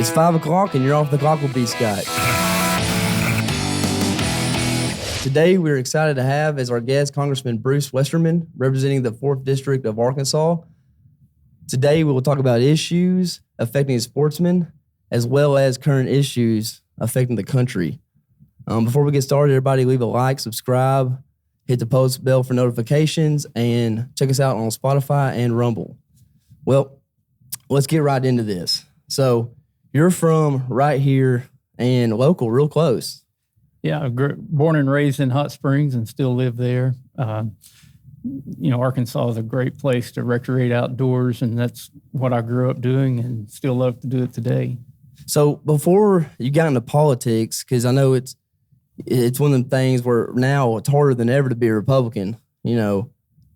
It's 5 o'clock and you're off the clock with B. Scott. Today, we're excited to have as our guest Congressman Bruce Westerman, representing the 4th District of Arkansas. Today, we will talk about issues affecting sportsmen as well as current issues affecting the country. Before we get started, everybody leave a like, subscribe, hit the post bell for notifications, and check us out on Spotify and Rumble. Well, let's get right into this. So, you're from right here and local, real close. Yeah, born and raised in Hot Springs and still live there. Arkansas is a great place to recreate outdoors, and that's what I grew up doing and still love to do it today. So before you got into politics, because I know it's one of them things where now it's harder than ever to be a Republican,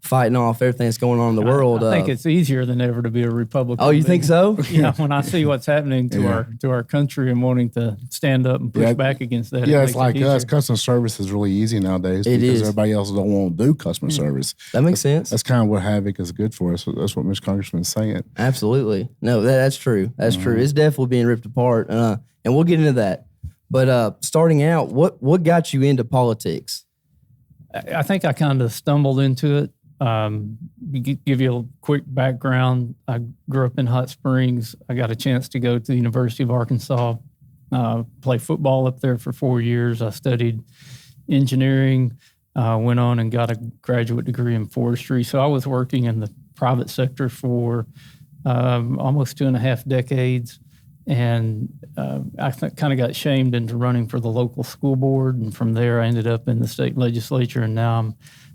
fighting off everything that's going on in the world. I think it's easier than ever to be a Republican. Oh, you think so? Yeah, when I see what's happening to our country and wanting to stand up and push back against that. Yeah, it's like us. Customer service is really easy nowadays because everybody else don't want to do customer service. That makes sense. That's kind of what Havoc is good for us. That's what Mr. Congressman is saying. Absolutely. No, that's true. That's true. It's definitely being ripped apart, and we'll get into that. But starting out, what got you into politics? I think I kind of stumbled into it. Give you a quick background. I grew up in Hot Springs. I got a chance to go to the University of Arkansas, play football up there for 4 years. I studied engineering, went on and got a graduate degree in forestry. So I was working in the private sector for almost 2.5 decades. And I kind of got shamed into running for the local school board. And from there, I ended up in the state legislature. And now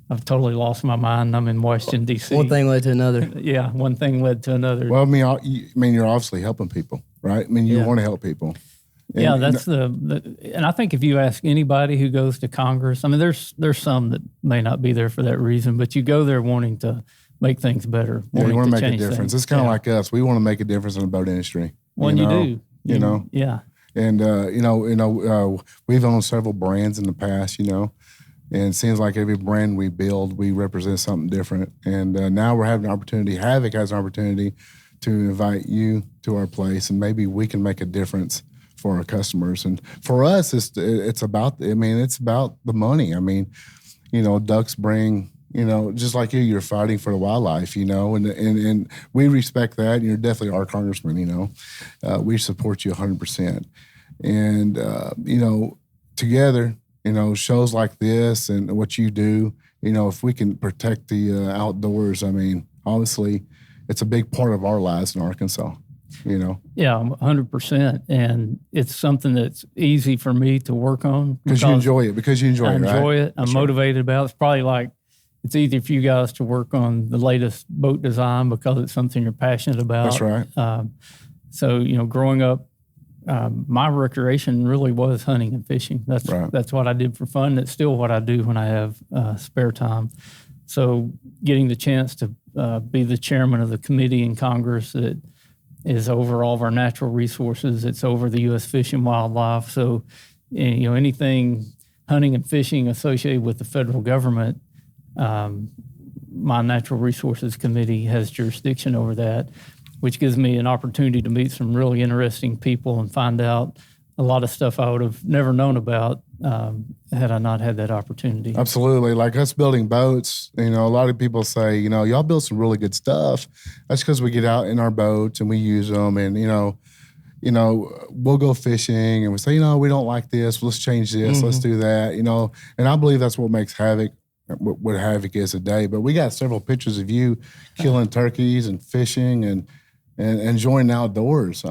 I've totally lost my mind. I'm in Washington, D.C. One thing led to another. Yeah, one thing led to another. Well, you're obviously helping people, right? You want to help people. And, that's and I think if you ask anybody who goes to Congress, there's some that may not be there for that reason, but you go there wanting to make things better. You want to make a difference. Things. It's kind of like us. We want to make a difference in the boat industry. Well, you do. Yeah. And, we've owned several brands in the past, and it seems like every brand we build, we represent something different. And now we're having an opportunity. Havoc has an opportunity to invite you to our place, and maybe we can make a difference for our customers. And for us, it's about the money. Ducks bring, just like you're fighting for the wildlife, and we respect that. And you're definitely our congressman, we support you 100%. And, together, shows like this and what you do, if we can protect the outdoors, obviously it's a big part of our lives in Arkansas, Yeah, 100%. And it's something that's easy for me to work on. Because you enjoy it, I enjoy it. I'm That's motivated about it. It's probably like it's easy for you guys to work on the latest boat design because it's something you're passionate about. That's right. So, growing up, my recreation really was hunting and fishing. That's what I did for fun. It's still what I do when I have spare time. So getting the chance to be the chairman of the committee in Congress that is over all of our natural resources, it's over the U.S. Fish and Wildlife. So, anything hunting and fishing associated with the federal government, my Natural Resources Committee has jurisdiction over that, which gives me an opportunity to meet some really interesting people and find out a lot of stuff I would have never known about had I not had that opportunity. Absolutely. Like us building boats, a lot of people say, y'all build some really good stuff. That's because we get out in our boats and we use them and, we'll go fishing and we say, we don't like this. Let's change this. Let's do that, And I believe that's what makes Havoc what Havoc is today. But we got several pictures of you killing turkeys and fishing and enjoying the outdoors.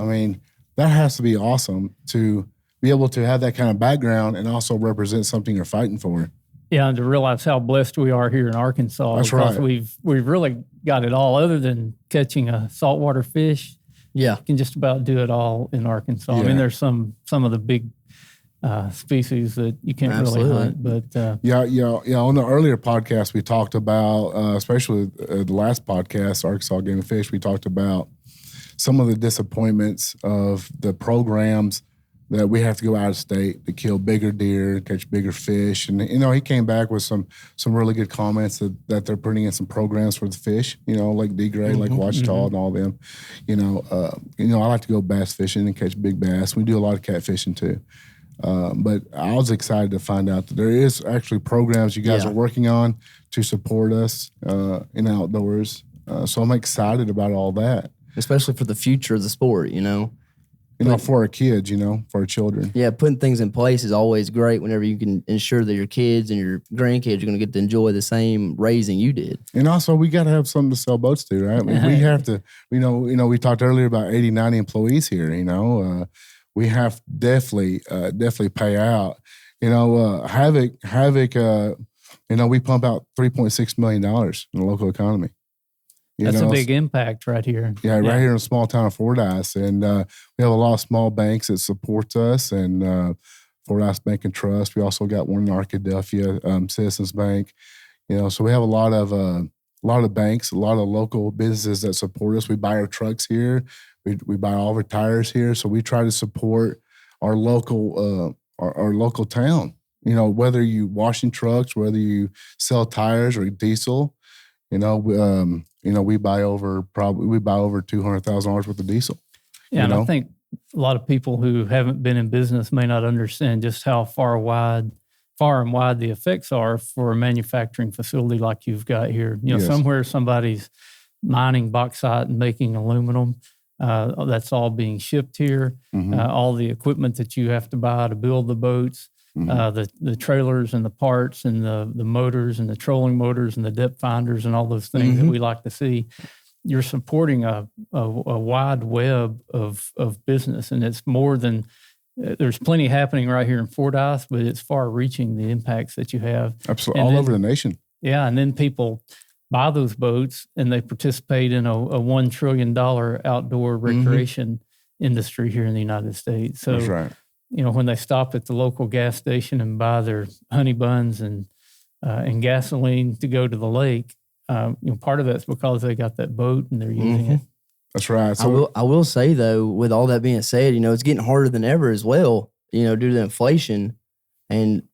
That has to be awesome to be able to have that kind of background and also represent something you're fighting for. Yeah, and to realize how blessed we are here in Arkansas. That's because right. We've really got it all other than catching a saltwater fish. Yeah. You can just about do it all in Arkansas. Yeah. There's some of the big species that you can't really hunt. But on the earlier podcast, we talked about, especially the last podcast, Arkansas Game and Fish, we talked about some of the disappointments of the programs that we have to go out of state to kill bigger deer, catch bigger fish. And, he came back with some really good comments that they're putting in some programs for the fish, like D-Gray, like Watchtaw and all them. I like to go bass fishing and catch big bass. We do a lot of catfishing too. But I was excited to find out that there is actually programs you guys are working on to support us in outdoors. So I'm excited about all that. Especially for the future of the sport, For our kids, for our children. Yeah, putting things in place is always great whenever you can ensure that your kids and your grandkids are going to get to enjoy the same raising you did. And also, we got to have something to sell boats to, right? We have to, we talked earlier about 80, 90 employees here, we have definitely pay out. Havoc, we pump out $3.6 million in the local economy. That's a big impact right here. Yeah, right here in a small town of Fordyce. And we have a lot of small banks that support us, and Fordyce Bank and Trust. We also got one in Arkadelphia, Citizens Bank. So we have a lot of banks, a lot of local businesses that support us. We buy our trucks here. We buy all of our tires here. So we try to support our local our local town. Whether you washing trucks, whether you sell tires or diesel, we buy over $200,000 worth of diesel. Yeah, and I think a lot of people who haven't been in business may not understand just how far and wide the effects are for a manufacturing facility like you've got here. Somewhere somebody's mining bauxite and making aluminum. That's all being shipped here. All the equipment that you have to buy to build the boats. The trailers and the parts and the motors and the trolling motors and the depth finders and all those things that we like to see. You're supporting a wide web of business, and it's more than there's plenty happening right here in Fordyce, but it's far-reaching the impacts that you have. Absolutely, all over the nation. Yeah, and then people buy those boats and they participate in a $1 trillion outdoor recreation industry here in the United States. So, that's right. When they stop at the local gas station and buy their honey buns and gasoline to go to the lake, part of that's because they got that boat and they're using it. That's right. So I will say though, with all that being said, it's getting harder than ever as well. Due to the inflation and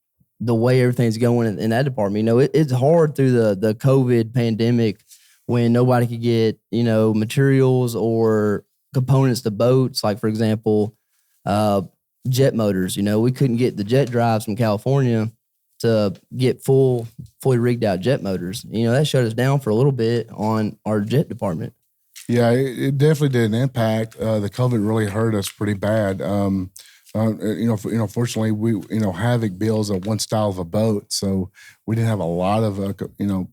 the way everything's going in that department. It's hard through the COVID pandemic when nobody could get materials or components to boats. Like for example, jet motors. We couldn't get the jet drives from California to get fully rigged out jet motors. That shut us down for a little bit on our jet department. Yeah, it definitely did an impact. The COVID really hurt us pretty bad. Fortunately, we Havoc builds one style of a boat, so we didn't have a lot of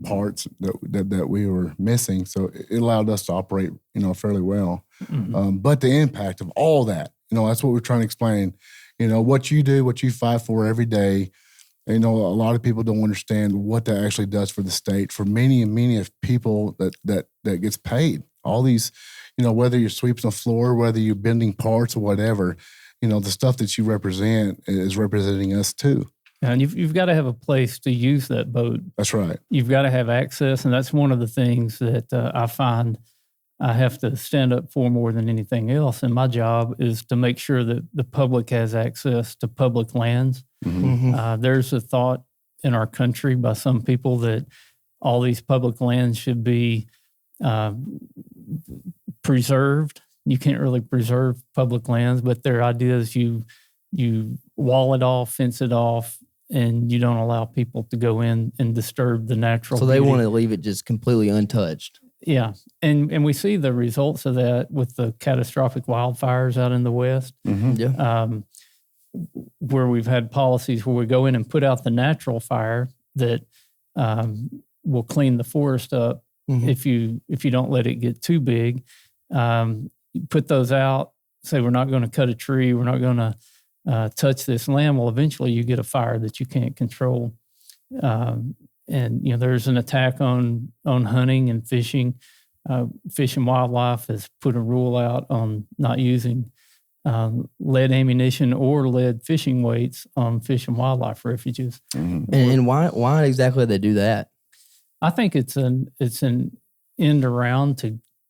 parts that we were missing. So it allowed us to operate fairly well. But the impact of all that, that's what we're trying to explain. What you do, what you fight for every day. A lot of people don't understand what that actually does for the state. For many and many of people that gets paid. All these, whether you're sweeping the floor, whether you're bending parts or whatever, the stuff that you represent is representing us too. And you've got to have a place to use that boat. That's right. You've got to have access, and that's one of the things that I find I have to stand up for more than anything else. And my job is to make sure that the public has access to public lands. There's a thought in our country by some people that all these public lands should be preserved. You can't really preserve public lands, but their idea is you wall it off, fence it off, and you don't allow people to go in and disturb the natural So they beauty. want to leave it just completely untouched. Yeah, and we see the results of that with the catastrophic wildfires out in the West, where we've had policies where we go in and put out the natural fire that will clean the forest up if you don't let it get too big. You put those out, say we're not going to cut a tree, we're not going to touch this land. Well, eventually you get a fire that you can't control. And there's an attack on hunting and fishing. Fish and Wildlife has put a rule out on not using lead ammunition or lead fishing weights on fish and wildlife refuges. And why exactly do they do that? I think it's an end around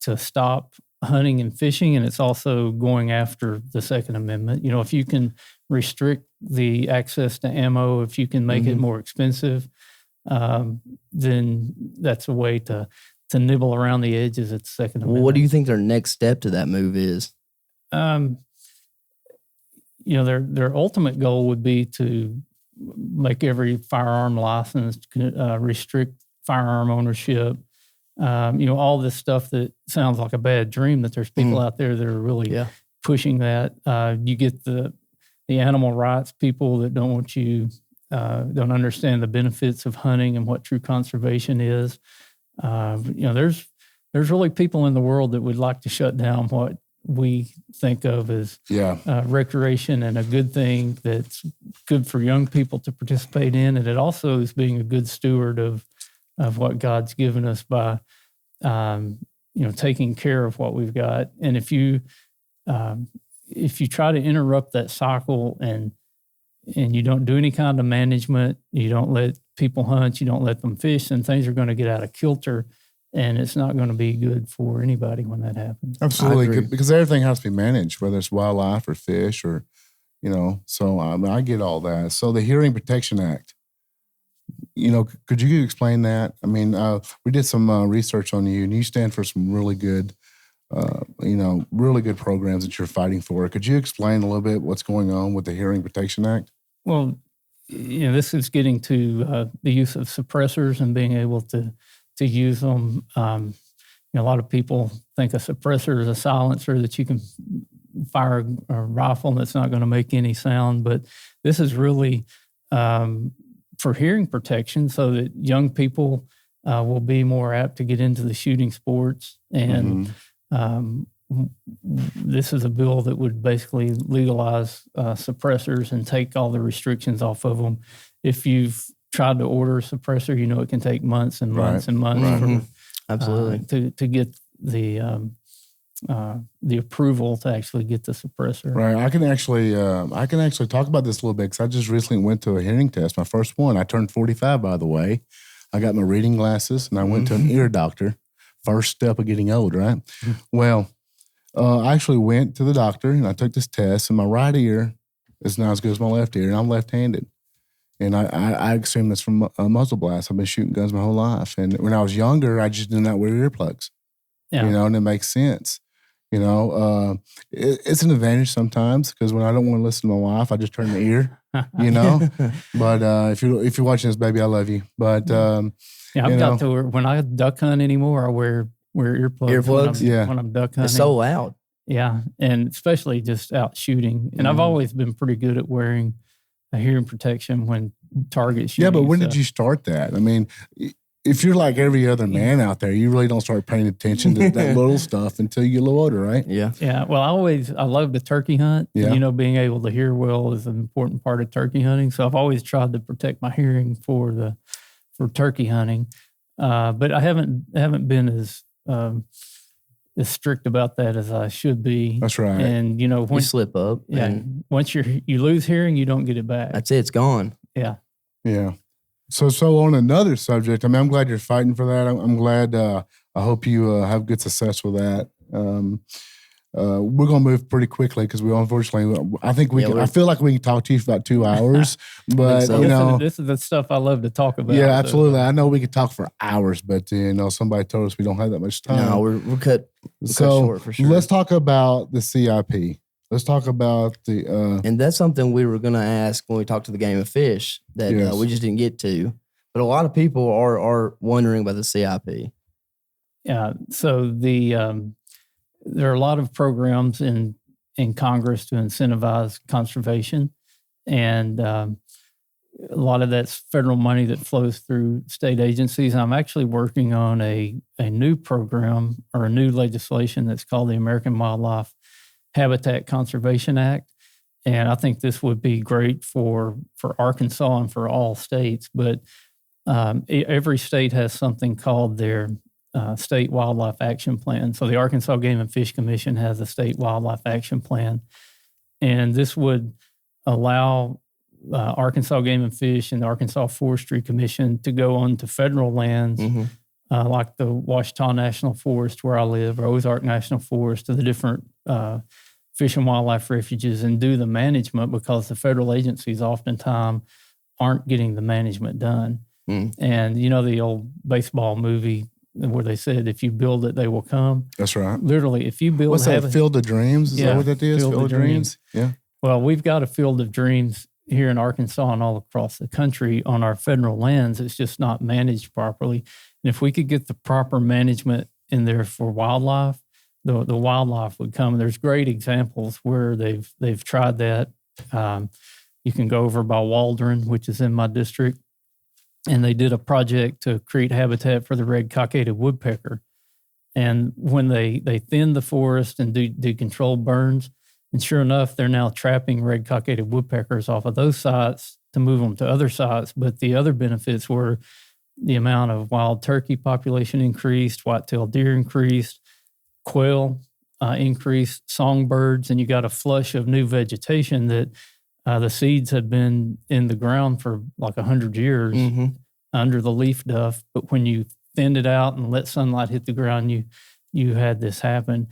to stop hunting and fishing, and it's also going after the Second Amendment. If you can restrict the access to ammo, if you can make it more expensive, then that's a way to nibble around the edges at the Second Amendment. Well, what do you think their next step to that move is? Their ultimate goal would be to make every firearm license, restrict firearm ownership. All this stuff that sounds like a bad dream, that there's people out there that are really pushing that. You get the animal rights people that don't want you, don't understand the benefits of hunting and what true conservation is. There's really people in the world that would like to shut down what we think of as recreation and a good thing that's good for young people to participate in. And it also is being a good steward of what God's given us by, taking care of what we've got. And if you try to interrupt that cycle and you don't do any kind of management, you don't let people hunt, you don't let them fish, then things are going to get out of kilter, and it's not going to be good for anybody when that happens. Absolutely, because everything has to be managed, whether it's wildlife or fish or, so I get all that. So the Hearing Protection Act, could you explain that? I mean, we did some research on you, and you stand for some really good, really good programs that you're fighting for. Could you explain a little bit what's going on with the Hearing Protection Act? Well, this is getting to the use of suppressors and being able to use them. A lot of people think a suppressor is a silencer that you can fire a rifle and it's not going to make any sound. But this is really for hearing protection, so that young people will be more apt to get into the shooting sports. And this is a bill that would basically legalize suppressors and take all the restrictions off of them. If you've tried to order a suppressor, it can take months and months and months Absolutely to get the approval to actually get the suppressor. Right. I can actually talk about this a little bit, because I just recently went to a hearing test, my first one. I turned 45, by the way. I got my reading glasses, and I went to an ear doctor. First step of getting old, right? Well, I actually went to the doctor, and I took this test, and my right ear is not as good as my left ear, and I'm left-handed. And I assume that's from a muzzle blast. I've been shooting guns my whole life. And when I was younger, I just did not wear earplugs, and it makes sense. It's an advantage sometimes, because when I don't want to listen to my wife, I just turn the ear, But if you're watching this, baby, I love you. But I've got to where, when I duck hunt anymore, I wear earplugs when I'm duck hunting. It's so loud. Yeah, and especially just out shooting. And I've always been pretty good at wearing a hearing protection when target shooting. Yeah, but when did you start that? I mean, if you're like every other man out there, you really don't start paying attention to that little stuff until you get a little older, right? Yeah. Yeah. Well, I love to turkey hunt. Yeah. Being able to hear well is an important part of turkey hunting. So I've always tried to protect my hearing for turkey hunting. But I haven't been as strict about that as I should be. That's right. And when you slip up, once you lose hearing, you don't get it back. That's it. It's gone. Yeah. Yeah. So on another subject, I mean, I'm glad you're fighting for that. I'm glad. I hope you have good success with that. We're gonna move pretty quickly, because we unfortunately, I think we can. I feel like we can talk to you for about 2 hours, but this is the stuff I love to talk about. Yeah, absolutely. I know we could talk for hours, but somebody told us we don't have that much time. No, we're cut short for sure. Let's talk about the CIP. Let's talk about the and that's something we were going to ask when we talked to the Game of Fish that we just didn't get to. But a lot of people are wondering about the CIP. Yeah. So there are a lot of programs in Congress to incentivize conservation, and a lot of that's federal money that flows through state agencies. I'm actually working on a new program, or a new legislation, that's called the American Wildlife Habitat Conservation Act. And I think this would be great for Arkansas and for all states. But every state has something called their State Wildlife Action Plan. So the Arkansas Game and Fish Commission has a State Wildlife Action Plan. And this would allow Arkansas Game and Fish and the Arkansas Forestry Commission to go onto federal lands like the Ouachita National Forest where I live, or Ozark National Forest, or the different fish and wildlife refuges, and do the management, because the federal agencies oftentimes aren't getting the management done. And you know the old baseball movie where they said, if you build it, they will come. That's right. Literally, if you build... What's that, Field of Dreams? Is that what that is? Field of Dreams. Yeah. Well, we've got a Field of Dreams here in Arkansas and all across the country on our federal lands. It's just not managed properly. And if we could get the proper management in there for wildlife, the wildlife would come. And there's great examples where they've tried that. You can go over by Waldron, which is in my district, and they did a project to create habitat for the red cockaded woodpecker. And when they thinned the forest and do controlled burns, and sure enough, they're now trapping red cockaded woodpeckers off of those sites to move them to other sites. But the other benefits were the amount of wild turkey population increased, white-tailed deer increased, quail increased, songbirds, and you got a flush of new vegetation that the seeds had been in the ground for like 100 years under the leaf duff. But when you thinned it out and let sunlight hit the ground, you had this happen.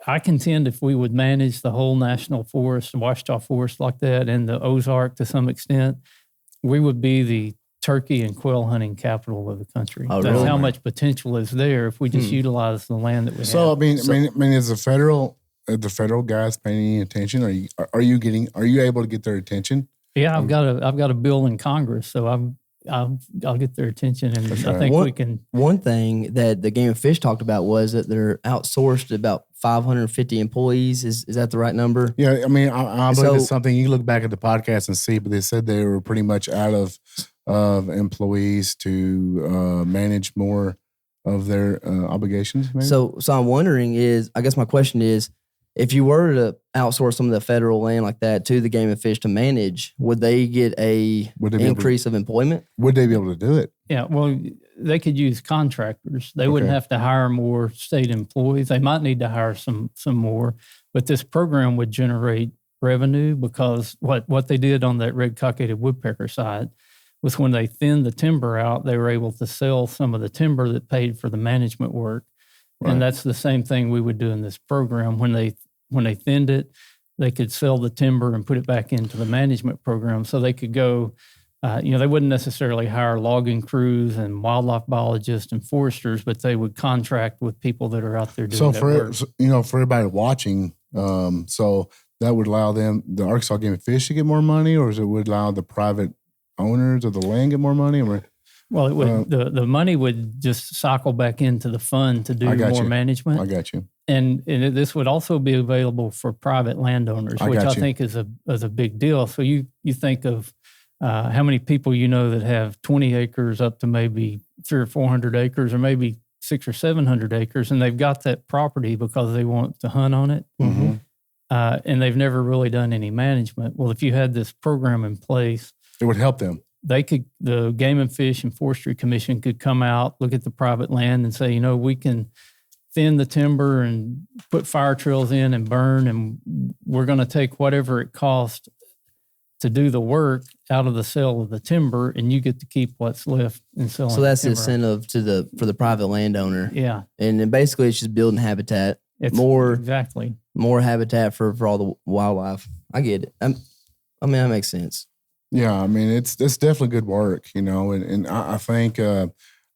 I contend if we would manage the whole national forest, Ouachita Forest like that, and the Ozark to some extent, we would be the turkey and quail hunting capital of the country. Oh, That's really? how much potential is there if we just utilize the land that we have. So I mean, is the federal guys paying any attention? Are you able to get their attention? Yeah, I've got a bill in Congress, so I'll get their attention, and I think we can. One thing that the Game and Fish talked about was that they're outsourced to about 550 employees. Is that the right number? Yeah, I mean, I believe it's something you look back at the podcast and see, but they said they were pretty much out of employees to manage more of their obligations. Maybe? So I'm wondering I guess my question is, if you were to outsource some of the federal land like that to the Game and Fish to manage, would they get increase of employment? Would they be able to do it? Yeah, well, they could use contractors. They wouldn't have to hire more state employees. They might need to hire some more, but this program would generate revenue, because what they did on that red cockaded woodpecker side was when they thinned the timber out, they were able to sell some of the timber that paid for the management work. Right. And that's the same thing we would do in this program. When they thinned it, they could sell the timber and put it back into the management program. So they could go, they wouldn't necessarily hire logging crews and wildlife biologists and foresters, but they would contract with people that are out there doing that work. So for everybody watching, so that would allow the Arkansas Game and Fish to get more money, or it would allow the private owners of the land get more money? Well, it would. The money would just cycle back into the fund to do more management. I got you. And this would also be available for private landowners, which I think is a big deal. So you think of how many people that have 20 acres up to maybe 300 or 400 acres, or maybe 600 or 700 acres, and they've got that property because they want to hunt on it, and they've never really done any management. Well, if you had this program in place, it would help them. The Game and Fish and Forestry Commission could come out, look at the private land and say, we can thin the timber and put fire trails in and burn, and we're going to take whatever it costs to do the work out of the sale of the timber, and you get to keep what's left and selling. So that's the incentive for the private landowner. Yeah. And then basically it's just building habitat. Exactly. More habitat for all the wildlife. I get it. That makes sense. Yeah, I mean, it's definitely good work, and I think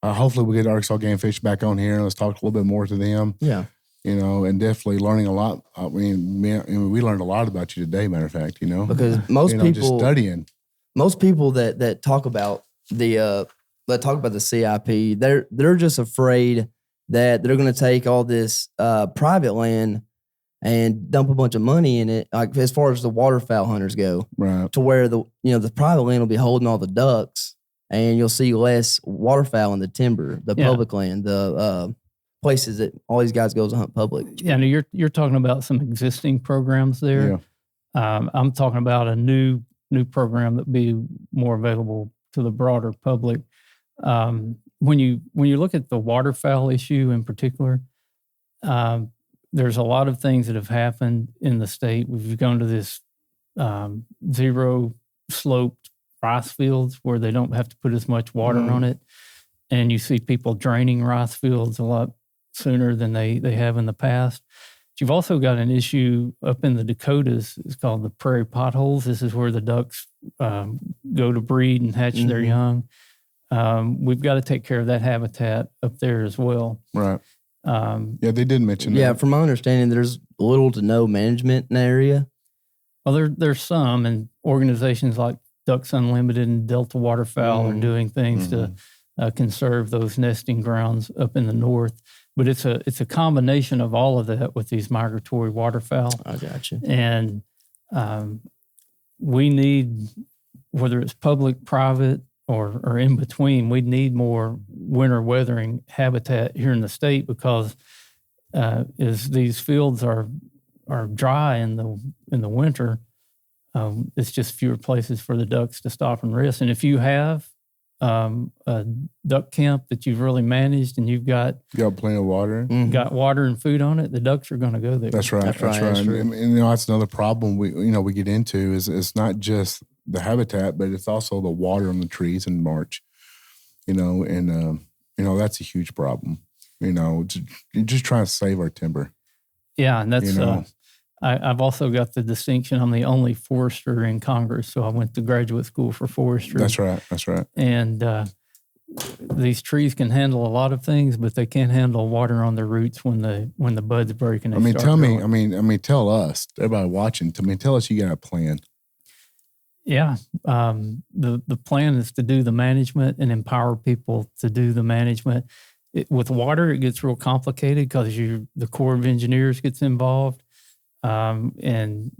hopefully we get Arkansas Game and Fish back on here and let's talk a little bit more to them. Yeah. And definitely learning a lot. I mean, we learned a lot about you today, matter of fact, Because most people just studying. Most people that talk about the CIP, they're just afraid that they're going to take all this private land and dump a bunch of money in it, like as far as the waterfowl hunters go, right? To where the private land will be holding all the ducks, and you'll see less waterfowl in the timber, the public land, the places that all these guys go to hunt public. Yeah, and you're talking about some existing programs there. Yeah. I'm talking about a new program that be more available to the broader public. When you look at the waterfowl issue in particular, there's a lot of things that have happened in the state. We've gone to this zero sloped rice fields where they don't have to put as much water on it. and you see people draining rice fields a lot sooner than they have in the past. But you've also got an issue up in the Dakotas. It's called the prairie potholes. This is where the ducks go to breed and hatch their young. We've got to take care of that habitat up there as well. Right. Yeah, they did mention that. Yeah, from my understanding, there's little to no management in the area. Well, there's some, and organizations like Ducks Unlimited and Delta Waterfowl are doing things to conserve those nesting grounds up in the north. But it's a combination of all of that with these migratory waterfowl. I got you. And we need, whether it's public, private, or in between, we need more winter weathering habitat here in the state, because as these fields are dry in the winter, it's just fewer places for the ducks to stop and rest. And if you have a duck camp that you've really managed and you've got plenty of water, got water and food on it, the ducks are going to go there. That's right. That's right. And that's another problem we get into is it's not just the habitat, but it's also the water on the trees in March. And that's a huge problem. Just trying to save our timber. Yeah, and that's I've also got the distinction. I'm the only forester in Congress, so I went to graduate school for forestry. That's right. That's right. And these trees can handle a lot of things, but they can't handle water on their roots when the buds break. And tell us, everybody watching. Tell us you got a plan. Yeah, the plan is to do the management and empower people to do the management. With water, it gets real complicated because the Corps of Engineers gets involved. In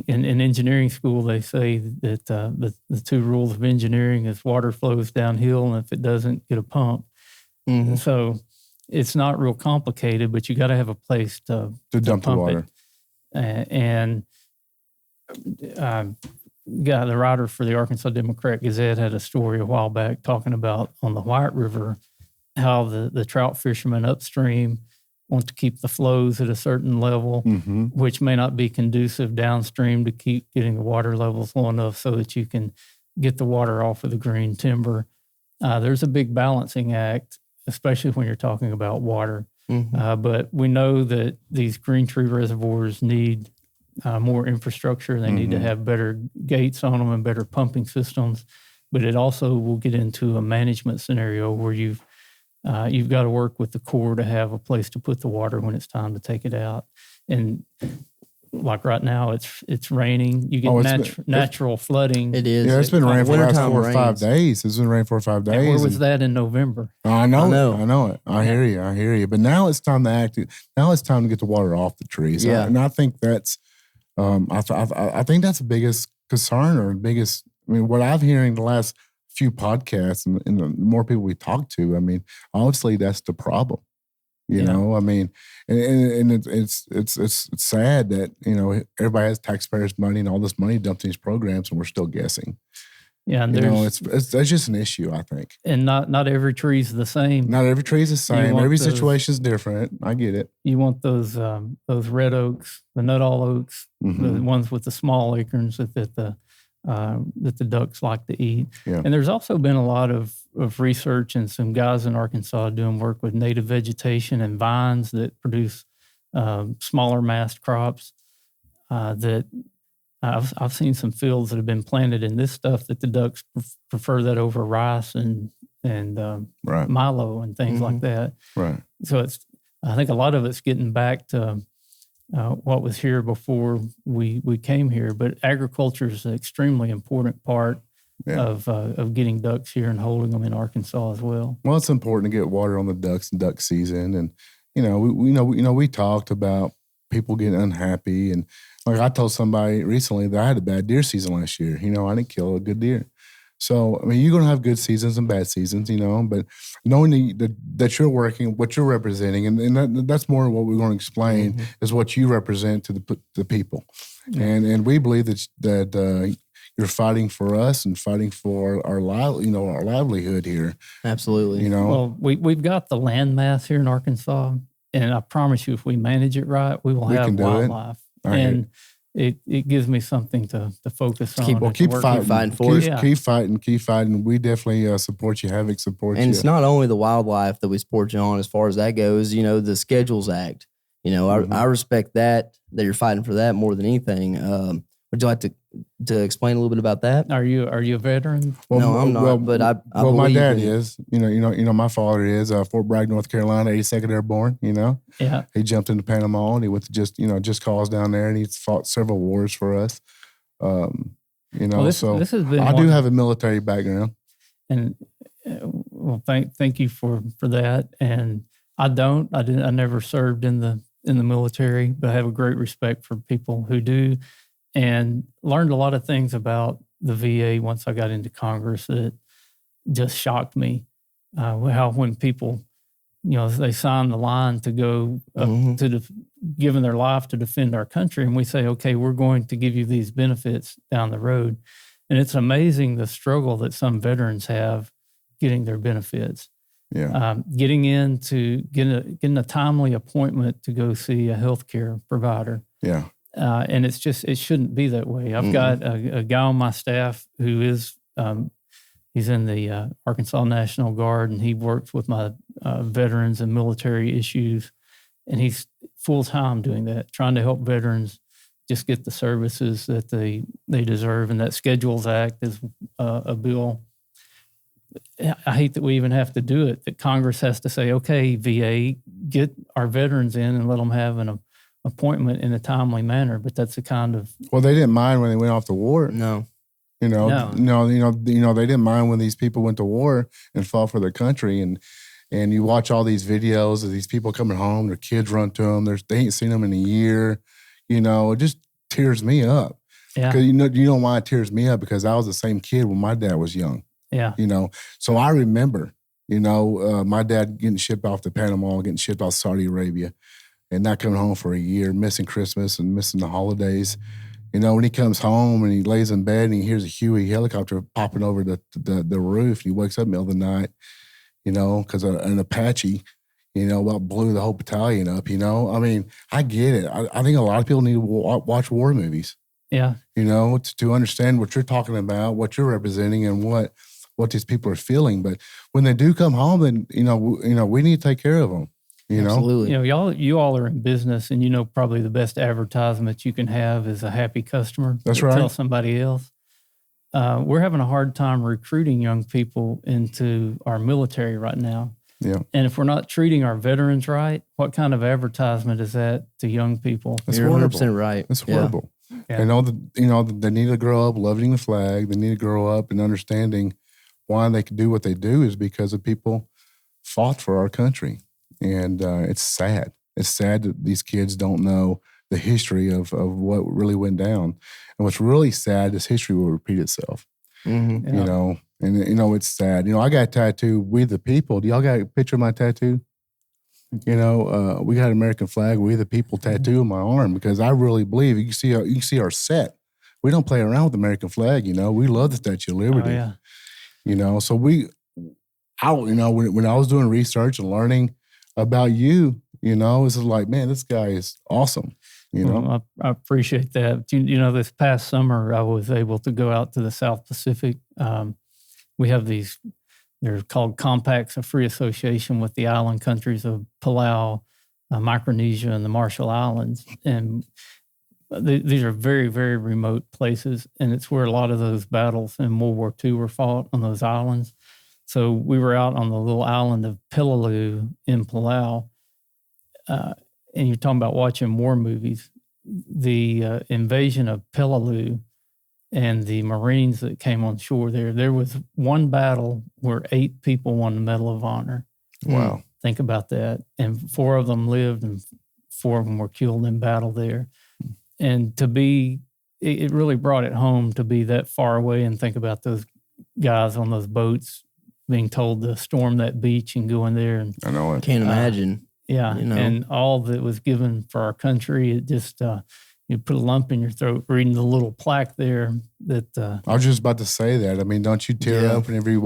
engineering school, they say that the two rules of engineering is water flows downhill, and if it doesn't, get a pump. Mm-hmm. So it's not real complicated, but you got to have a place to dump the water. The writer for the Arkansas Democrat Gazette had a story a while back talking about on the White River how the trout fishermen upstream want to keep the flows at a certain level, which may not be conducive downstream to keep getting the water levels low enough so that you can get the water off of the green timber. There's a big balancing act, especially when you're talking about water. But we know that these green tree reservoirs need more infrastructure. They need to have better gates on them and better pumping systems. But it also will get into a management scenario where you've got to work with the Corps to have a place to put the water when it's time to take it out. And like right now, it's raining. You get natural flooding. It is. Yeah, it's been raining for the last 4 or 5 days. It's been raining 4 or 5 days. And where was that in November? I know it. I hear you. But now it's time to act. Now it's time to get the water off the trees. Yeah. And I think that's, I think that's the biggest concern or biggest, what I've hearing the last few podcasts and the more people we talk to, honestly, that's the problem. You know, and it's sad that, everybody has taxpayers' money and all this money dumped in these programs and we're still guessing. Yeah, and that's just an issue, I think. And not every tree is the same. Not every tree is the same. Every situation is different. I get it. You want those red oaks, the Nuttall oaks, the ones with the small acorns that the ducks like to eat. Yeah. And there's also been a lot of research and some guys in Arkansas doing work with native vegetation and vines that produce smaller mast crops that I've seen some fields that have been planted in this stuff that the ducks prefer that over rice and milo and things like that. Right. So I think a lot of it's getting back to what was here before we came here. But agriculture is an extremely important part of getting ducks here and holding them in Arkansas as well. Well, it's important to get water on the ducks in duck season, and we talked about people getting unhappy, and like I told somebody recently that I had a bad deer season last year. I didn't kill a good deer. So, you're going to have good seasons and bad seasons, but knowing that you're working, what you're representing, and that's more what we're going to explain is what you represent to the people. Yeah. And we believe that you're fighting for us and fighting for our livelihood here. Absolutely. Well, we've got the land mass here in Arkansas, and I promise you, if we manage it right, we will have wildlife. And it gives me something to focus on. Keep- and to Keep work fighting. with. fighting for it. Keep fighting. Keep fighting. We definitely support you. Havoc supports And you. it's not only the wildlife that we support you on as far as that goes, the Schedules Act. I respect that you're fighting for that more than anything. Would you like to explain a little bit about that? Are you a veteran? No, I'm not, but I my believe dad in- is. My father is. Fort Bragg, North Carolina, 82nd Airborne. Yeah. He jumped into Panama and he went to just cause down there, and he's fought several wars for us. Well, this has been. I do have a military background. And well, thank you for that. And I never served in the military, but I have a great respect for people who do, and learned a lot of things about the VA once I got into Congress that just shocked me. How when people, they sign the line to go up to giving their life to defend our country, and we say, okay, we're going to give you these benefits down the road. And it's amazing the struggle that some veterans have getting their benefits. Yeah. Getting a timely appointment to go see a healthcare provider. Yeah. And it shouldn't be that way. I've got a guy on my staff who is, he's in the Arkansas National Guard, and he works with my veterans and military issues. And he's full-time doing that, trying to help veterans just get the services that they deserve. And that Schedules Act is a bill. I hate that we even have to do it, that Congress has to say, okay, VA, get our veterans in and let them have an appointment in a timely manner. But that's the kind of... Well, they didn't mind when they went off to war. No. They didn't mind when these people went to war and fought for their country. And you watch all these videos of these people coming home, their kids run to them, they ain't seen them in a year. It just tears me up. Yeah. Because you know why it tears me up? Because I was the same kid when my dad was young. Yeah. So I remember, my dad getting shipped off to Panama, getting shipped off to Saudi Arabia, and not coming home for a year, missing Christmas and missing the holidays. When he comes home and he lays in bed and he hears a Huey helicopter popping over the roof, and he wakes up in the middle of the night, because an Apache, blew the whole battalion up, I mean, I get it. I think a lot of people need to watch war movies. Yeah. To understand what you're talking about, what you're representing, and what these people are feeling. But when they do come home, then we need to take care of them. Absolutely. You all are in business, and probably the best advertisement you can have is a happy customer. That's right. Tell somebody else. We're having a hard time recruiting young people into our military right now. Yeah. And if we're not treating our veterans right, what kind of advertisement is that to young people? That's You're horrible. 100% right. It's horrible. Yeah. They need to grow up loving the flag. They need to grow up and understanding why they can do what they do is because of people fought for our country. And it's sad. It's sad that these kids don't know the history of what really went down. And what's really sad is history will repeat itself. Mm-hmm. Yeah. It's sad. I got a tattoo, We the People. Do y'all got a picture of my tattoo? We got an American flag, We the People tattoo on my arm because I really believe you can see our set. We don't play around with the American flag. We love the Statue of Liberty. Oh, yeah. So when I was doing research and learning about you, it's like, man, this guy is awesome. Well, I appreciate that. This past summer, I was able to go out to the South Pacific. We have these, they're called compacts of free association with the island countries of Palau, Micronesia, and the Marshall Islands. And these are very, very remote places. And it's where a lot of those battles in World War II were fought on those islands. So we were out on the little island of Peleliu in Palau. And you're talking about watching war movies. The invasion of Peleliu and the Marines that came on shore there was one battle where 8 people won the Medal of Honor. Wow. Think about that. And 4 of them lived and 4 of them were killed in battle there. And it really brought it home to be that far away and think about those guys on those boats being told to storm that beach and go in there. And I know it. Can't imagine. Yeah. And all that was given for our country, it just, you put a lump in your throat reading the little plaque there that. I was just about to say that. I mean, don't you tear up whenever you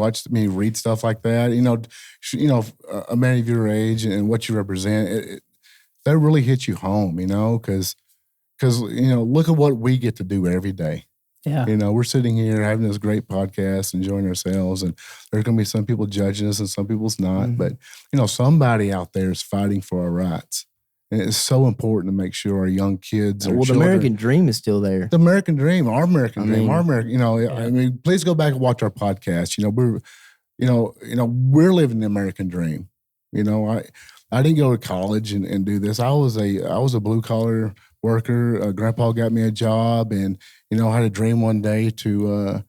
read stuff like that? A man of your age and what you represent, that really hits you home, because because, look at what we get to do every day. Yeah. We're sitting here having this great podcast, enjoying ourselves, and there's going to be some people judging us and some people's not. Mhm. But, somebody out there is fighting for our rights. And it's so important to make sure our young kids Well, the children, American dream is still there. the American dream, our American dream, mean, our American, please go back and watch our podcast. We're living the American dream. I didn't go to college and do this. I was a blue collar worker. Grandpa got me a job, and I had a dream one day to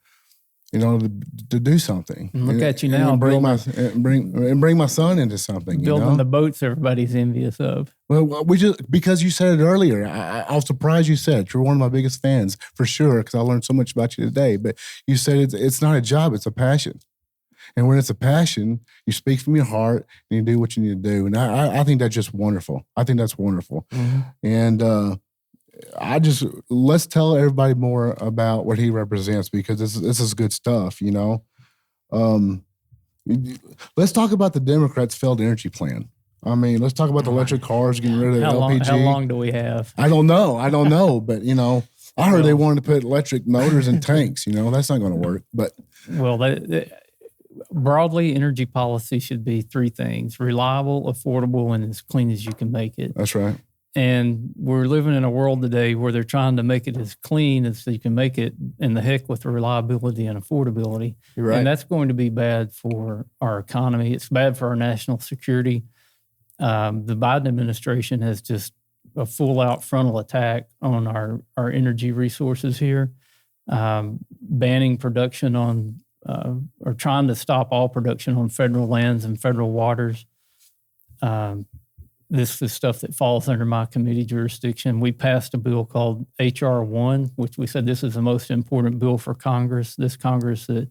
do something. And look at you now, and bring my son into something. building the boats everybody's envious of. Well, because you said it earlier. I was surprised you said it. You're one of my biggest fans for sure, because I learned so much about you today. But you said it's not a job; it's a passion. And when it's a passion, you speak from your heart and you do what you need to do. And I think that's just wonderful. I think that's wonderful. Mm-hmm. And let's tell everybody more about what he represents, because this is good stuff, Let's talk about the Democrats' failed energy plan. Let's talk about the electric cars, getting rid of LPG. How long do we have? I don't know. But, I heard they wanted to put electric motors in tanks. That's not going to work. But broadly, energy policy should be three things: reliable, affordable, and as clean as you can make it. That's right. And we're living in a world today where they're trying to make it as clean as you can make it, and the heck with the reliability and affordability. You're right. And that's going to be bad for our economy. It's bad for our national security. The Biden administration has just a full-out frontal attack on our energy resources here, banning production on or trying to stop all production on federal lands and federal waters. This is stuff that falls under my committee jurisdiction. We passed a bill called H.R.1, which we said this is the most important bill for Congress. This Congress that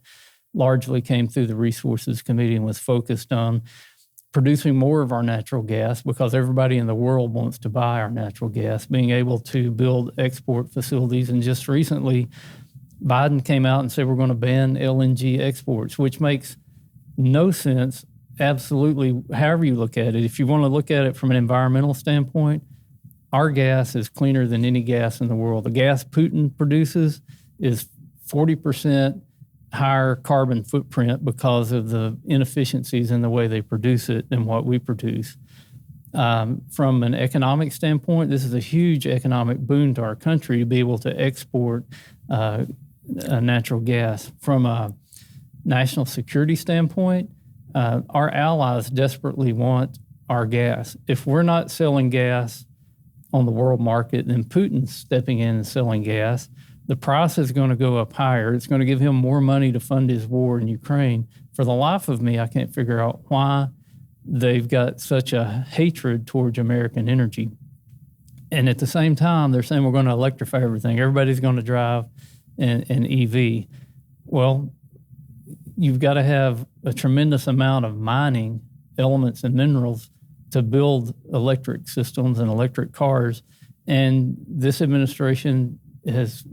largely came through the Resources Committee and was focused on producing more of our natural gas, because everybody in the world wants to buy our natural gas, being able to build export facilities. And just recently, Biden came out and said we're going to ban LNG exports, which makes no sense. Absolutely, however you look at it. If you want to look at it from an environmental standpoint, our gas is cleaner than any gas in the world. The gas Putin produces is 40% higher carbon footprint because of the inefficiencies in the way they produce it than what we produce. From an economic standpoint, this is a huge economic boon to our country to be able to export natural gas. From a national security standpoint, our allies desperately want our gas. If we're not selling gas on the world market, then Putin's stepping in and selling gas. The price is going to go up higher. It's going to give him more money to fund his war in Ukraine. For the life of me, I can't figure out why they've got such a hatred towards American energy. And at the same time, they're saying we're going to electrify everything. Everybody's going to drive an EV. Well, you've got to have a tremendous amount of mining elements and minerals to build electric systems and electric cars. And this administration has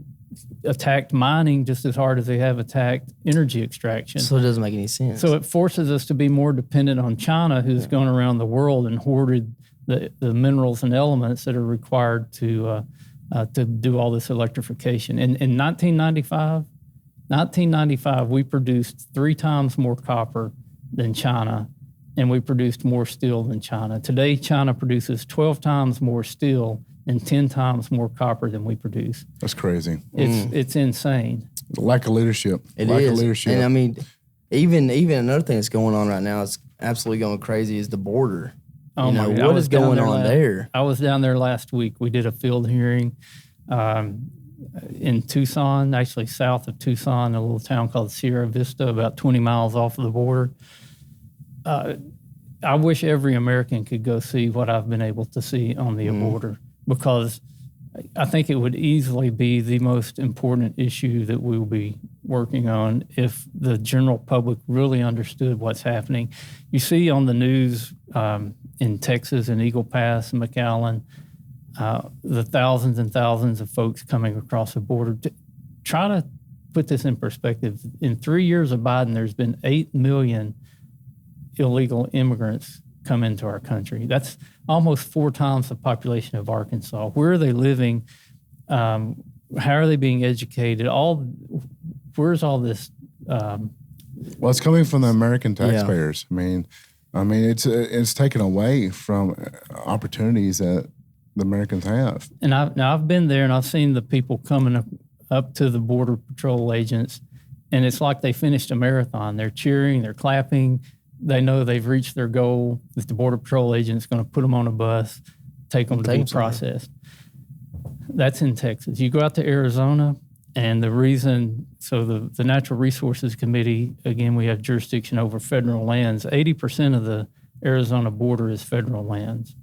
attacked mining just as hard as they have attacked energy extraction. So it doesn't make any sense. So it forces us to be more dependent on China, who's gone around the world and hoarded the minerals and elements that are required to do all this electrification. In 1995, we produced 3 times more copper than China, and we produced more steel than China. Today, China produces 12 times more steel and 10 times more copper than we produce. That's crazy. It's insane. Lack of leadership. Lack of leadership. And I mean, even another thing that's going on right now is absolutely going crazy is the border. Oh my God. What is going on there? I was down there last week. We did a field hearing in Tucson, actually south of Tucson, a little town called Sierra Vista, about 20 miles off of the border. I wish every American could go see what I've been able to see on the border, because I think it would easily be the most important issue that we will be working on if the general public really understood what's happening. You see on the news in Texas and Eagle Pass and McAllen, the thousands and thousands of folks coming across the border. Try to put this in perspective. In 3 years of Biden, there's been 8 million illegal immigrants come into our country. That's almost 4 times the population of Arkansas. Where are they living? How are they being educated? Where's all this? Well, it's coming from the American taxpayers. I mean, it's taken away from opportunities that the Americans have. And I've been there and I've seen the people coming up to the Border Patrol agents, and it's like they finished a marathon. They're cheering, they're clapping. They know they've reached their goal, that the Border Patrol agent's going to put them on a bus, take them to be processed. That's in Texas. You go out to Arizona, and the reason, so the Natural Resources Committee, again, we have jurisdiction over federal lands. 80% of the Arizona border is federal lands.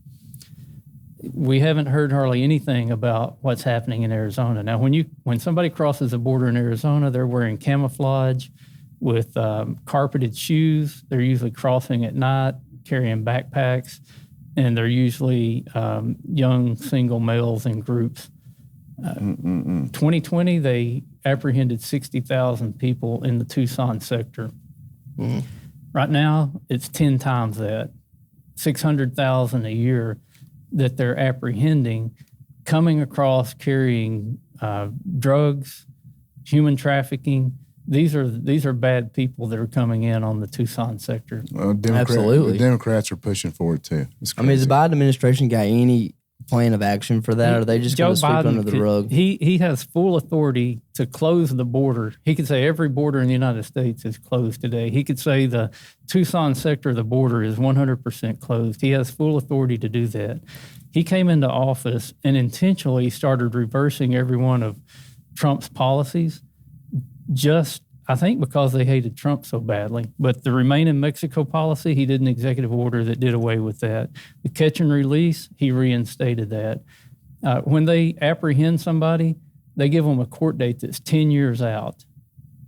We haven't heard hardly anything about what's happening in Arizona. Now, when somebody crosses the border in Arizona, they're wearing camouflage with carpeted shoes. They're usually crossing at night, carrying backpacks, and they're usually young single males in groups. 2020, they apprehended 60,000 people in the Tucson sector. Right now, it's 10 times that, 600,000 a year that they're apprehending, coming across carrying drugs, human trafficking. These are bad people that are coming in on the Tucson sector. Absolutely. The Democrats are pushing for it too. I mean, has the Biden administration got any plan of action for that, or are they just going to sweep it under the rug? He has full authority to close the border. He could say every border in the United States is closed today. He could say the Tucson sector of the border is 100% closed. He has full authority to do that. He came into office and intentionally started reversing every one of Trump's policies, just, I think, because they hated Trump so badly. But the Remain in Mexico policy, he did an executive order that did away with that. The catch and release, he reinstated that. When they apprehend somebody, they give them a court date that's 10 years out.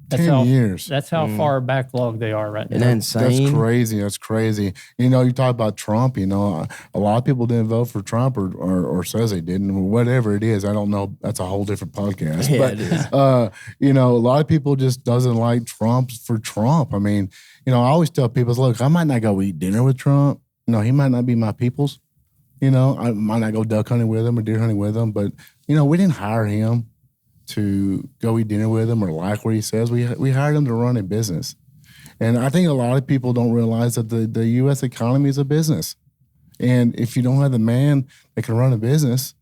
That's 10 years. That's how far backlog they are right now. Isn't that insane? That's crazy. That's crazy. You know, you talk about Trump, you know, a lot of people didn't vote for Trump or says they didn't, whatever it is. I don't know. That's a whole different podcast. Yeah, but, it is. You know, a lot of people just doesn't like Trump for Trump. I mean, you know, I always tell people, look, I might not go eat dinner with Trump. You know, he might not be my people's. You know, I might not go duck hunting with him or deer hunting with him. But, you know, we didn't hire him to go eat dinner with him or like what he says. We hired him to run a business. And I think a lot of people don't realize that the U.S. economy is a business. And if you don't have the man that can run a business,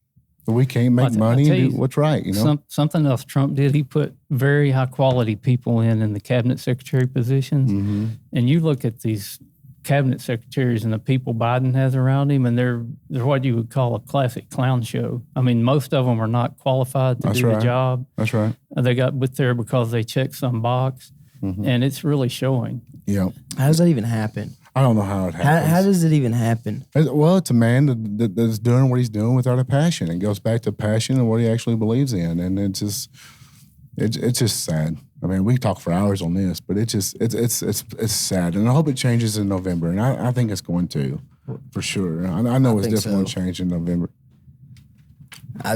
we can't make money and do what's right, you know? Something else Trump did, he put very high-quality people in the cabinet secretary positions. Mm-hmm. And you look at these cabinet secretaries and the people Biden has around him, and they're what you would call a classic clown show. I mean, most of them are not qualified to do the job. That's right. They got put there because they checked some box, and it's really showing. Yeah. How does that even happen? I don't know how it happens. How does it even happen? Well, it's a man that's doing what he's doing without a passion. It goes back to passion and what he actually believes in, and it's just sad. I mean, we can talk for hours on this, but it's sad, and I hope it changes in November, and I think it's going to, for sure. I know it's definitely going to change in November.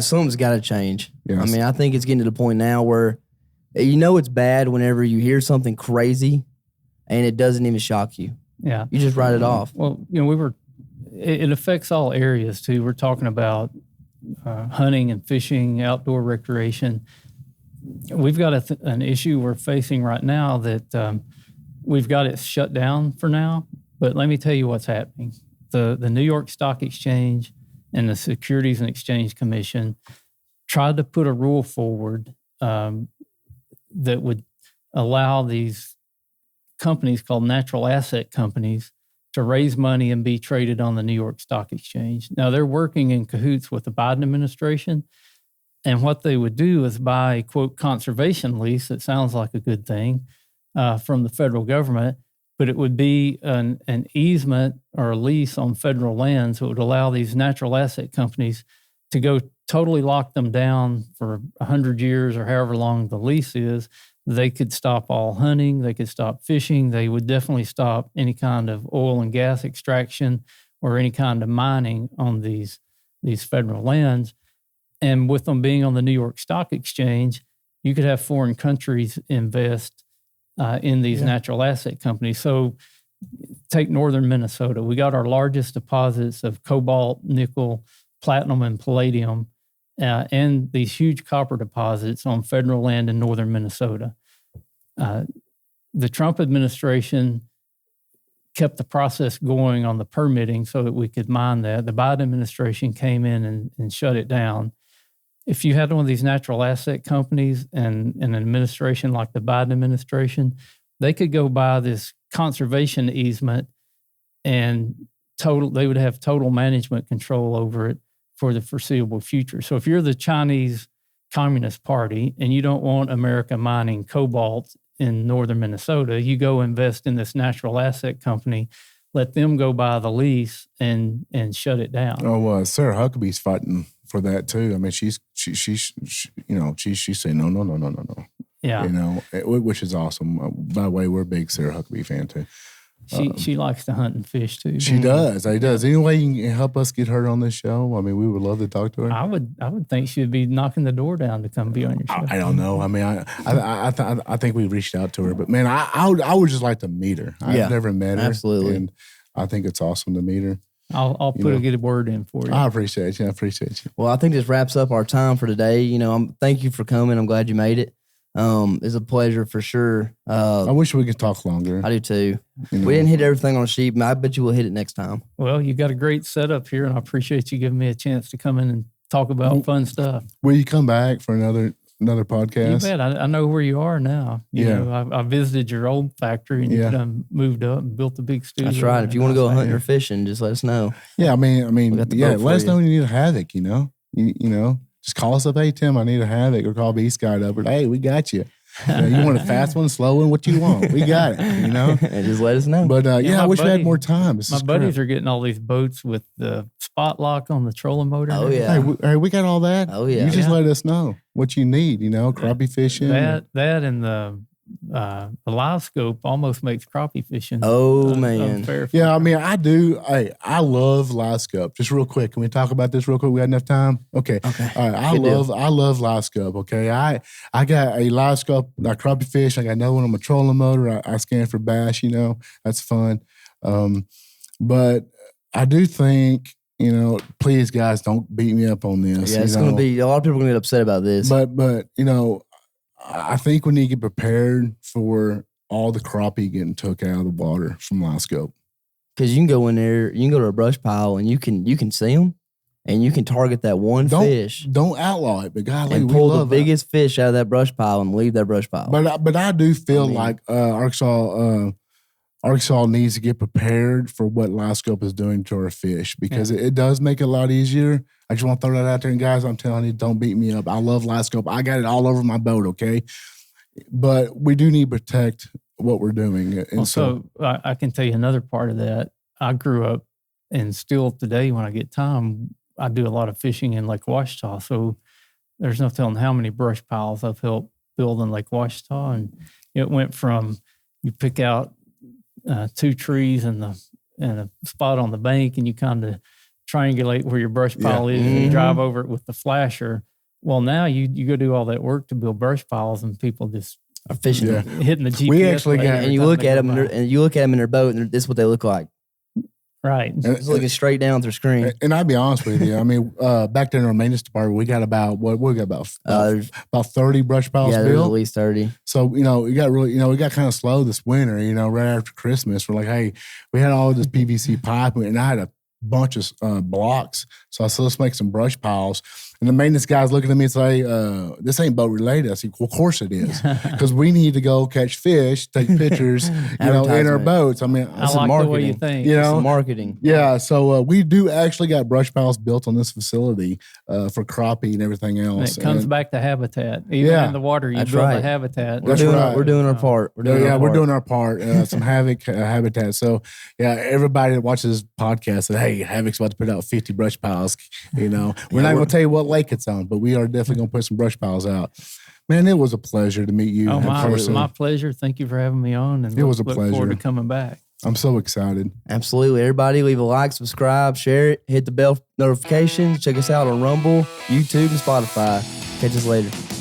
Something's got to change. Yes. I mean, I think it's getting to the point now where you know it's bad whenever you hear something crazy, and it doesn't even shock you. Yeah, you just write it off. Well, you know, it affects all areas too. We're talking about hunting and fishing, outdoor recreation. We've got an issue we're facing right now that we've got it shut down for now. But let me tell you what's happening. The New York Stock Exchange and the Securities and Exchange Commission tried to put a rule forward that would allow these companies called natural asset companies to raise money and be traded on the New York Stock Exchange. Now, they're working in cahoots with the Biden administration. And what they would do is buy a, quote, conservation lease. It sounds like a good thing from the federal government, but it would be an easement or a lease on federal lands that would allow these natural asset companies to go totally lock them down for 100 years or however long the lease is. They could stop all hunting. They could stop fishing. They would definitely stop any kind of oil and gas extraction or any kind of mining on these federal lands. And with them being on the New York Stock Exchange, you could have foreign countries invest in these natural asset companies. So take northern Minnesota. We got our largest deposits of cobalt, nickel, platinum, and palladium. and these huge copper deposits on federal land in northern Minnesota. The Trump administration kept the process going on the permitting so that we could mine that. The Biden administration came in and shut it down. If you had one of these natural asset companies and an administration like the Biden administration, they could go buy this conservation easement and they would have total management control over it for the foreseeable future. So if you're the Chinese Communist Party and you don't want America mining cobalt in northern Minnesota, you go invest in this natural asset company, let them go buy the lease and shut it down. Oh, Sarah Huckabee's fighting for that too. I mean, she's saying no. Yeah, which is awesome. By the way, we're a big Sarah Huckabee fan too. She likes to hunt and fish too. She does. She does. Any way you can help us get her on this show? I mean, we would love to talk to her. I would think she'd be knocking the door down to come be on your show. I don't know. I mean, I think we reached out to her, but man, I would just like to meet her. I've never met her. Absolutely. And I think it's awesome to meet her. I'll put a good word in for you. I appreciate you. Well, I think this wraps up our time for today. Thank you for coming. I'm glad you made it. It's a pleasure for sure. I wish we could talk longer. I do too. We didn't hit everything on sheet, but I bet you we'll hit it next time. Well, you got a great setup here, and I appreciate you giving me a chance to come in and talk about fun stuff. Will you come back for another podcast? You bet. I know where you are now. You know, I visited your old factory, and you've done moved up and built a big studio. That's right. If you want to go hunting or fishing, just let us know. Yeah, I mean, let us know when you need a Havoc. Just call us up. Hey, Tim, I need a Havoc, or call Beast Guide up. Or, hey, we got you. You want a fast one, slow one, what you want? We got it, And just let us know. But I wish we had more time. My buddies are getting all these boats with the spot lock on the trolling motor. Oh, yeah. Hey, we got all that. Oh, yeah. You just let us know what you need, crappie fishing. That and the live scope almost makes crappie fishing. Oh, man. Yeah, I mean, I do. Hey, I love live scope. Just real quick, can we talk about this real quick? We got enough time? Okay. All right. I love live scope. Okay. I got a live scope, like crappie fish. I got another one on my trolling motor. I scan for bass. That's fun. But I do think, please, guys, don't beat me up on this. Yeah, it's going to be a lot of people are going to get upset about this. But I think we need to get prepared for all the crappie getting took out of the water from live scope. Because you can go in there, you can go to a brush pile, and you can see them, and you can target that fish. Don't outlaw it, but God, and pull the biggest fish out of that brush pile and leave that brush pile. But I do feel like Arkansas needs to get prepared for what live scope is doing to our fish, because it does make it a lot easier. I just want to throw that out there. And guys, I'm telling you, don't beat me up. I love live scope. I got it all over my boat, okay? But we do need to protect what we're doing. And so I can tell you another part of that. I grew up, and still today when I get time, I do a lot of fishing in Lake Ouachita. So there's no telling how many brush piles I've helped build in Lake Ouachita. And it went from you pick out 2 trees and a spot on the bank, and you kind of triangulate where your brush pile is, and you drive over it with the flasher. Well, now you go do all that work to build brush piles, and people just are fishing, hitting the GPS. We actually got, and you look at them, and you look at them in their boat, and this is what they look like. Right, it's looking straight down their screen. And I'll be honest with you, I mean, back there in our maintenance department, we got about 30 brush piles built. There's at least 30. So we got kind of slow this winter. Right after Christmas, we're like, hey, we had all this PVC pipe, and I had a bunch of blocks. So I said, let's make some brush piles. And the maintenance guy's looking at me and say, this ain't boat related. I said, well, of course it is. Because we need to go catch fish, take pictures, in our boats. I mean, I like marketing. The way you think. It's marketing. Yeah. So we do actually got brush piles built on this facility for crappie and everything else. And it comes back to habitat. Even in the water, you build a habitat. We're doing our part. We're doing our part. Some Havoc habitat. So, everybody that watches this podcast said, hey, Havoc's about to put out 50 brush piles. We're not going to tell you what lake it's on, but we are definitely going to put some brush piles out. Man, it was a pleasure to meet you. My pleasure. Thank you for having me on. And it was a pleasure. Look forward to coming back. I'm so excited. Absolutely. Everybody leave a like, subscribe, share it, hit the bell notifications. Check us out on Rumble, YouTube, and Spotify. Catch us later.